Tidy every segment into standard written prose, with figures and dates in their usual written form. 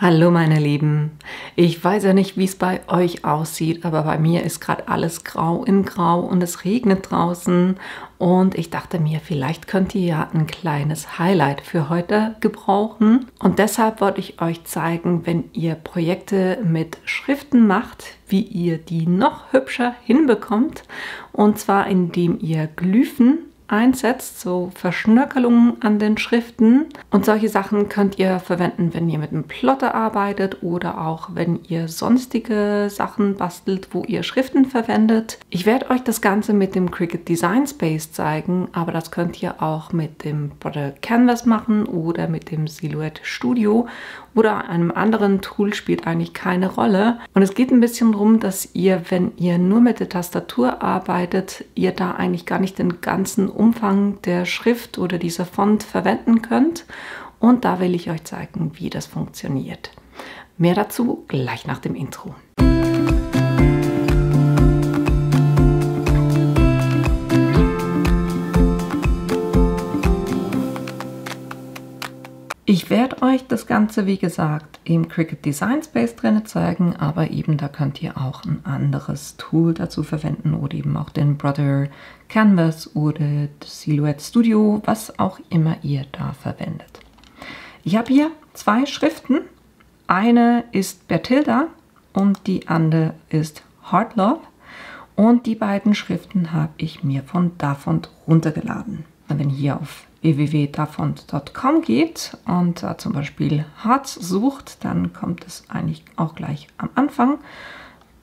Hallo meine Lieben, ich weiß ja nicht, wie es bei euch aussieht, aber bei mir ist gerade alles grau in grau und es regnet draußen und ich dachte mir, vielleicht könnt ihr ja ein kleines Highlight für heute gebrauchen und deshalb wollte ich euch zeigen, wenn ihr Projekte mit Schriften macht, wie ihr die noch hübscher hinbekommt, und zwar indem ihr Glyphen einsetzt, so Verschnörkelungen an den Schriften, und solche Sachen könnt ihr verwenden, wenn ihr mit einem Plotter arbeitet oder auch wenn ihr sonstige Sachen bastelt, wo ihr Schriften verwendet. Ich werde euch das Ganze mit dem Cricut Design Space zeigen, aber das könnt ihr auch mit dem Brother Canvas machen oder mit dem Silhouette Studio oder einem anderen Tool, spielt eigentlich keine Rolle. Und es geht ein bisschen darum, dass ihr, wenn ihr nur mit der Tastatur arbeitet, ihr da eigentlich gar nicht den ganzen Umfang der Schrift oder dieser Font verwenden könnt. Und da will ich euch zeigen, wie das funktioniert. Mehr dazu gleich nach dem Intro. Ich werde euch das Ganze, wie gesagt, im Cricut Design Space drin zeigen, aber eben da könnt ihr auch ein anderes Tool dazu verwenden oder eben auch den Brother Canvas oder das Silhouette Studio, was auch immer ihr da verwendet. Ich habe hier zwei Schriften. Eine ist Bertilda und die andere ist Heart Love. Und die beiden Schriften habe ich mir von Dafont runtergeladen. Wenn ihr hier auf www.dafont.com geht und da zum Beispiel Hearts sucht, dann kommt es eigentlich auch gleich am Anfang.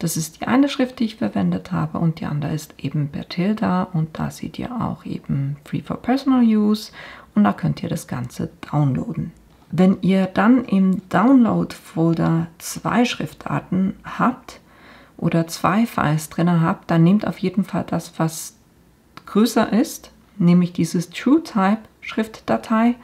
Das ist die eine Schrift, die ich verwendet habe, und die andere ist eben Bertilda, und da seht ihr auch eben Free for Personal Use und da könnt ihr das Ganze downloaden. Wenn ihr dann im Download-Folder zwei Schriftarten habt oder zwei Files drin habt, dann nehmt auf jeden Fall das, was größer ist, nämlich dieses TrueType Schriftdatei,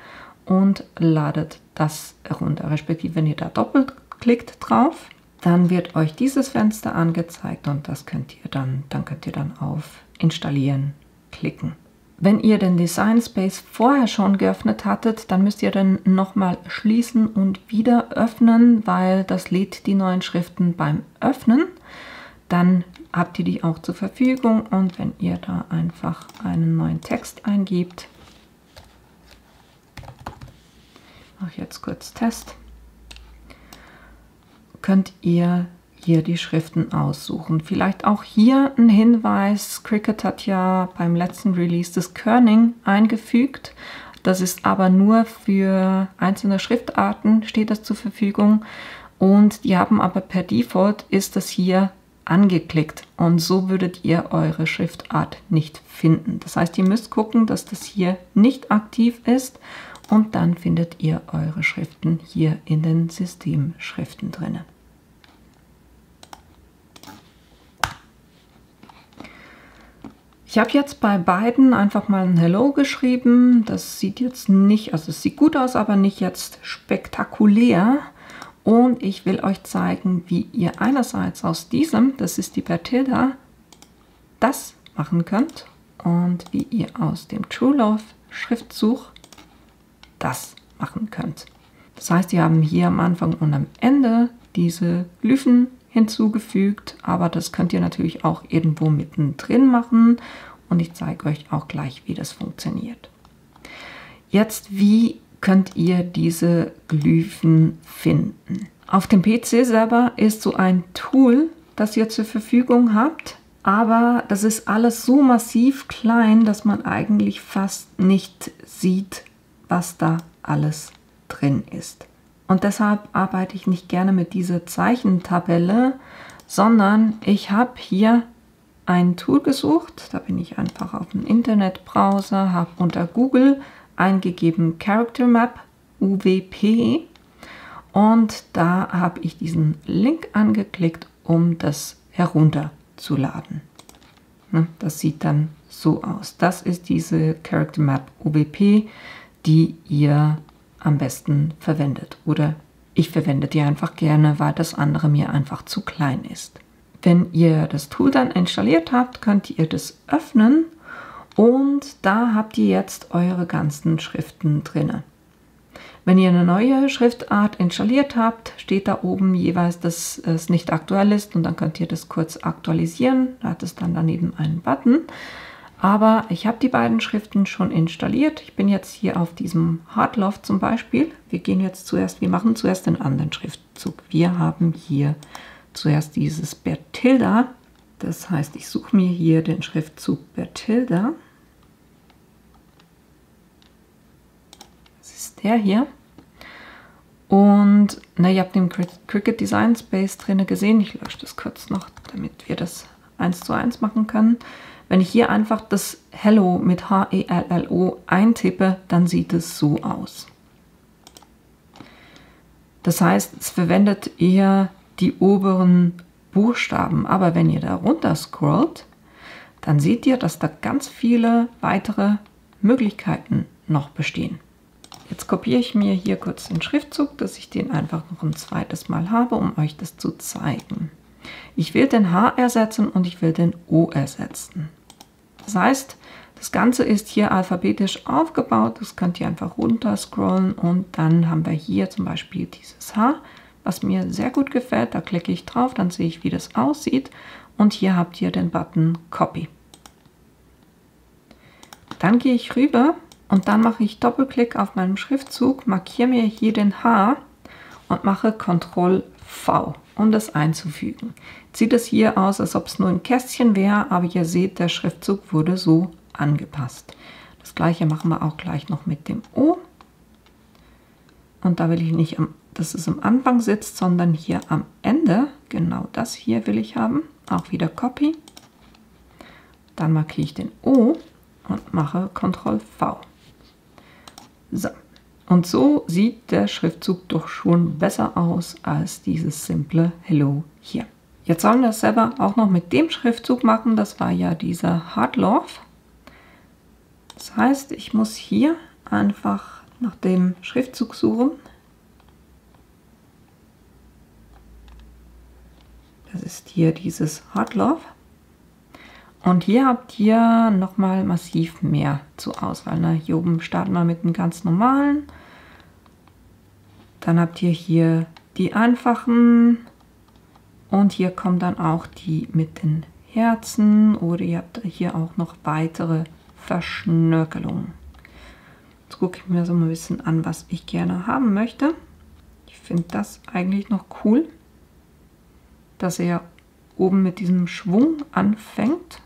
und ladet das herunter. Respektive, wenn ihr da doppelklickt drauf, dann wird euch dieses Fenster angezeigt und das könnt ihr dann könnt ihr dann auf Installieren klicken. Wenn ihr den Design Space vorher schon geöffnet hattet, dann müsst ihr dann nochmal schließen und wieder öffnen, weil das lädt die neuen Schriften beim Öffnen. Dann habt ihr die auch zur Verfügung, und wenn ihr da einfach einen neuen Text eingibt, mache ich jetzt kurz Test, könnt ihr hier die Schriften aussuchen. Vielleicht auch hier ein Hinweis: Cricut hat ja beim letzten Release das Kerning eingefügt. Das ist aber nur für einzelne Schriftarten, steht das zur Verfügung, und die haben aber per Default ist das hier angeklickt, und so würdet ihr eure Schriftart nicht finden. Das heißt, ihr müsst gucken, dass das hier nicht aktiv ist, und dann findet ihr eure Schriften hier in den Systemschriften drin. Ich habe jetzt bei beiden einfach mal ein Hello geschrieben. Das sieht jetzt nicht, also es sieht gut aus, aber nicht jetzt spektakulär. Und ich will euch zeigen, wie ihr einerseits aus diesem, das ist die Bertilda, das machen könnt, und wie ihr aus dem True Love Schriftzug das machen könnt. Das heißt, wir haben hier am Anfang und am Ende diese Glyphen hinzugefügt, aber das könnt ihr natürlich auch irgendwo mittendrin machen, und ich zeige euch auch gleich, wie das funktioniert. Jetzt, wie könnt ihr diese Glyphen finden? Auf dem PC selber ist so ein Tool, das ihr zur Verfügung habt, aber das ist alles so massiv klein, dass man eigentlich fast nicht sieht, was da alles drin ist. Und deshalb arbeite ich nicht gerne mit dieser Zeichentabelle, sondern ich habe hier ein Tool gesucht. Da bin ich einfach auf dem Internetbrowser, habe unter Google eingegeben Character Map UWP, und da habe ich diesen Link angeklickt, um das herunterzuladen. Das sieht dann so aus. Das ist diese Character Map UWP, die ihr am besten verwendet, oder ich verwende die einfach gerne, weil das andere mir einfach zu klein ist. Wenn ihr das Tool dann installiert habt, könnt ihr das öffnen, und da habt ihr jetzt eure ganzen Schriften drin. Wenn ihr eine neue Schriftart installiert habt, steht da oben jeweils, dass es nicht aktuell ist und dann könnt ihr das kurz aktualisieren. Da hat es dann daneben einen Button. Aber ich habe die beiden Schriften schon installiert. Ich bin jetzt hier auf diesem Hardloft zum Beispiel. Wir machen zuerst den anderen Schriftzug. Wir haben hier zuerst dieses Bertilda. Das heißt, ich suche mir hier den Schriftzug Bertilda. Das ist der hier. Und ihr habt den Cricut Design Space drin gesehen. Ich lösche das kurz noch, damit wir das 1:1 machen können. Wenn ich hier einfach das Hello mit H-E-L-L-O eintippe, dann sieht es so aus. Das heißt, es verwendet eher die oberen Buchstaben. Aber wenn ihr da runter scrollt, dann seht ihr, dass da ganz viele weitere Möglichkeiten noch bestehen. Jetzt kopiere ich mir hier kurz den Schriftzug, dass ich den einfach noch ein zweites Mal habe, um euch das zu zeigen. Ich will den H ersetzen und ich will den O ersetzen. Das heißt, das Ganze ist hier alphabetisch aufgebaut. Das könnt ihr einfach runter scrollen und dann haben wir hier zum Beispiel dieses H, was mir sehr gut gefällt. Da klicke ich drauf, dann sehe ich, wie das aussieht. Und hier habt ihr den Button Copy. Dann gehe ich rüber und dann mache ich Doppelklick auf meinen Schriftzug, markiere mir hier den H und mache Ctrl-V, um das einzufügen. Jetzt sieht es hier aus, als ob es nur ein Kästchen wäre, aber ihr seht, der Schriftzug wurde so angepasst. Das gleiche machen wir auch gleich noch mit dem O. Und da will ich nicht, dass es am Anfang sitzt, sondern hier am Ende. Genau das hier will ich haben. Auch wieder Copy. Dann markiere ich den O und mache Ctrl-V. So. Und so sieht der Schriftzug doch schon besser aus als dieses simple Hello hier. Jetzt sollen wir das selber auch noch mit dem Schriftzug machen. Das war ja dieser Hardloft. Das heißt, ich muss hier einfach nach dem Schriftzug suchen. Das ist hier dieses Hardloft. Und hier habt ihr nochmal massiv mehr zur Auswahl. Hier oben starten wir mit einem ganz normalen. Dann habt ihr hier die einfachen. Und hier kommen dann auch die mit den Herzen. Oder ihr habt hier auch noch weitere Verschnörkelungen. Jetzt gucke ich mir so ein bisschen an, was ich gerne haben möchte. Ich finde das eigentlich noch cool, dass er oben mit diesem Schwung anfängt.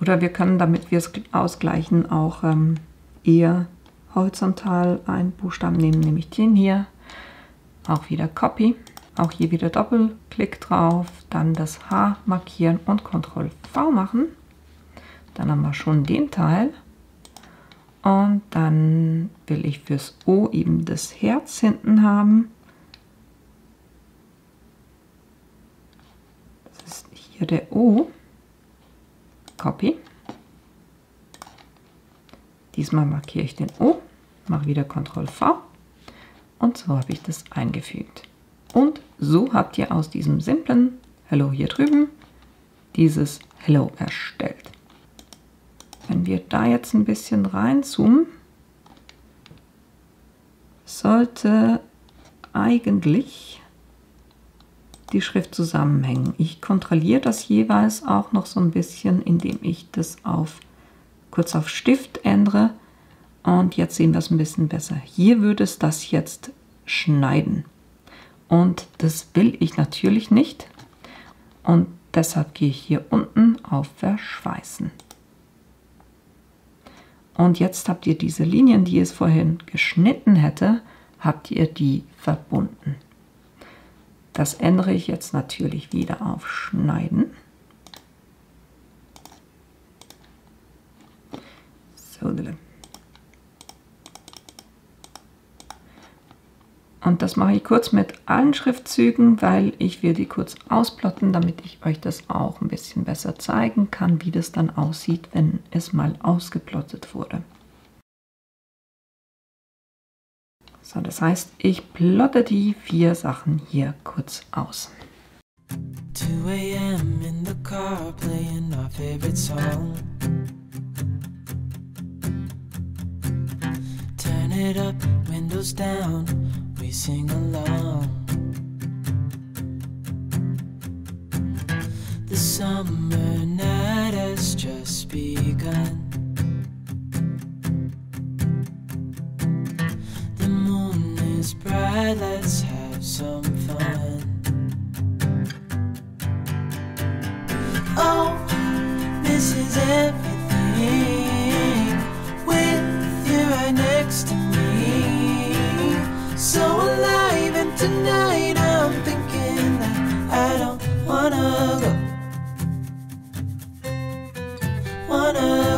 Oder wir können, damit wir es ausgleichen, auch eher horizontal einen Buchstaben nehmen, nämlich den hier. Auch wieder Copy. Auch hier wieder Doppelklick drauf, dann das H markieren und Ctrl-V machen. Dann haben wir schon den Teil. Und dann will ich fürs O eben das Herz hinten haben. Das ist hier der O. Copy. Diesmal markiere ich den O, mache wieder Ctrl-V und so habe ich das eingefügt. Und so habt ihr aus diesem simplen Hello hier drüben dieses Hello erstellt. Wenn wir da jetzt ein bisschen reinzoomen, sollte eigentlich die Schrift zusammenhängen. Ich kontrolliere das jeweils auch noch so ein bisschen, indem ich das kurz auf Stift ändere. Und jetzt sehen wir es ein bisschen besser. Hier würde es das jetzt schneiden. Und das will ich natürlich nicht. Und deshalb gehe ich hier unten auf Verschweißen. Und jetzt habt ihr diese Linien, die es vorhin geschnitten hätte, habt ihr die verbunden. Das ändere ich jetzt natürlich wieder auf Schneiden. So. Und das mache ich kurz mit allen Schriftzügen, weil ich will die kurz ausplotten, damit ich euch das auch ein bisschen besser zeigen kann, wie das dann aussieht, wenn es mal ausgeplottet wurde. So, das heißt, ich plotte die 4 Sachen hier kurz aus. 2 a.m. in the car playing our favorite song. Turn it up, windows down, we sing along. The summer night has just begun. The moon is bright, let's have some fun. Oh, this is everything with you right next to me. So alive, and tonight I'm thinking that I don't wanna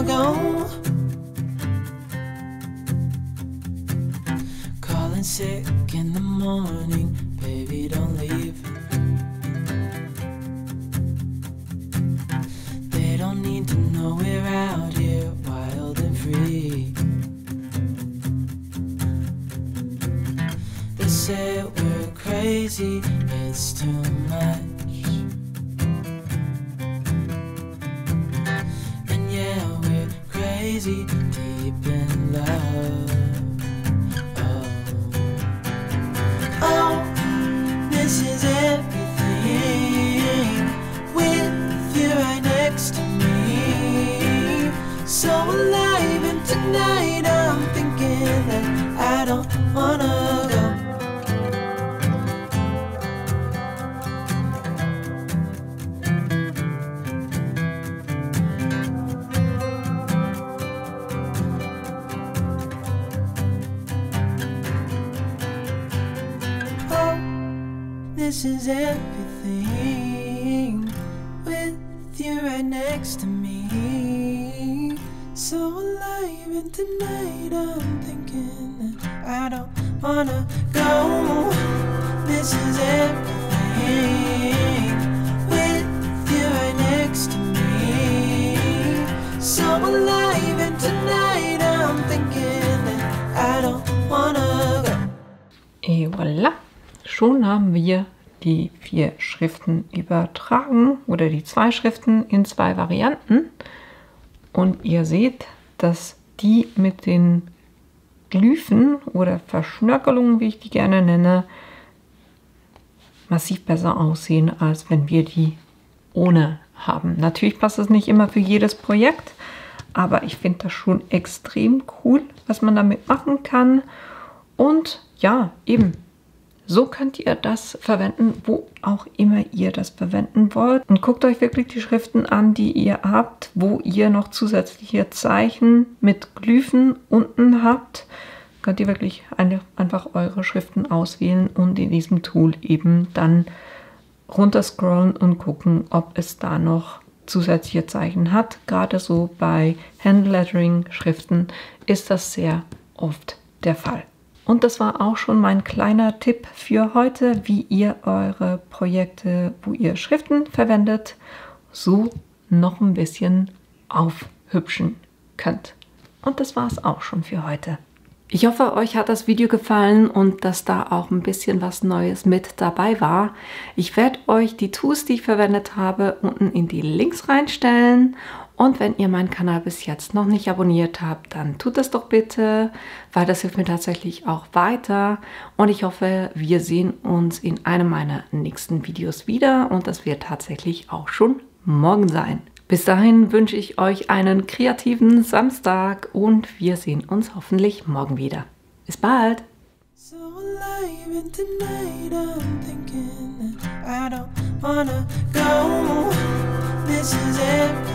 go. Calling sick in the morning, baby, don't leave. They don't need to know we're out here wild and free. They say we're crazy, it's too much. Crazy, deep in love. Oh, this is everything with you right next to me. So alive, and tonight I'm thinking that I don't wanna go. This is everything with you right next to me. So alive, and tonight I'm thinking that I don't wanna go. This is everything with you right next to me. So alive, and tonight I'm thinking that I don't wanna go. Et voilà, schon haben wir die 4 Schriften übertragen oder die 2 Schriften in 2 Varianten. Und ihr seht, dass die mit den Glyphen oder Verschnörkelungen, wie ich die gerne nenne, massiv besser aussehen, als wenn wir die ohne haben. Natürlich passt es nicht immer für jedes Projekt, aber ich finde das schon extrem cool, was man damit machen kann. Und ja, eben, so könnt ihr das verwenden, wo auch immer ihr das verwenden wollt. Und guckt euch wirklich die Schriften an, die ihr habt, wo ihr noch zusätzliche Zeichen mit Glyphen unten habt. Könnt ihr wirklich einfach eure Schriften auswählen und in diesem Tool eben dann runterscrollen und gucken, ob es da noch zusätzliche Zeichen hat. Gerade so bei Handlettering-Schriften ist das sehr oft der Fall. Und das war auch schon mein kleiner Tipp für heute, wie ihr eure Projekte, wo ihr Schriften verwendet, so noch ein bisschen aufhübschen könnt. Und das war es auch schon für heute. Ich hoffe, euch hat das Video gefallen und dass da auch ein bisschen was Neues mit dabei war. Ich werde euch die Tools, die ich verwendet habe, unten in die Links reinstellen. Und wenn ihr meinen Kanal bis jetzt noch nicht abonniert habt, dann tut das doch bitte, weil das hilft mir tatsächlich auch weiter. Und ich hoffe, wir sehen uns in einem meiner nächsten Videos wieder und das wird tatsächlich auch schon morgen sein. Bis dahin wünsche ich euch einen kreativen Samstag und wir sehen uns hoffentlich morgen wieder. Bis bald! So alive, and tonight I'm thinking that I don't wanna go. This is it.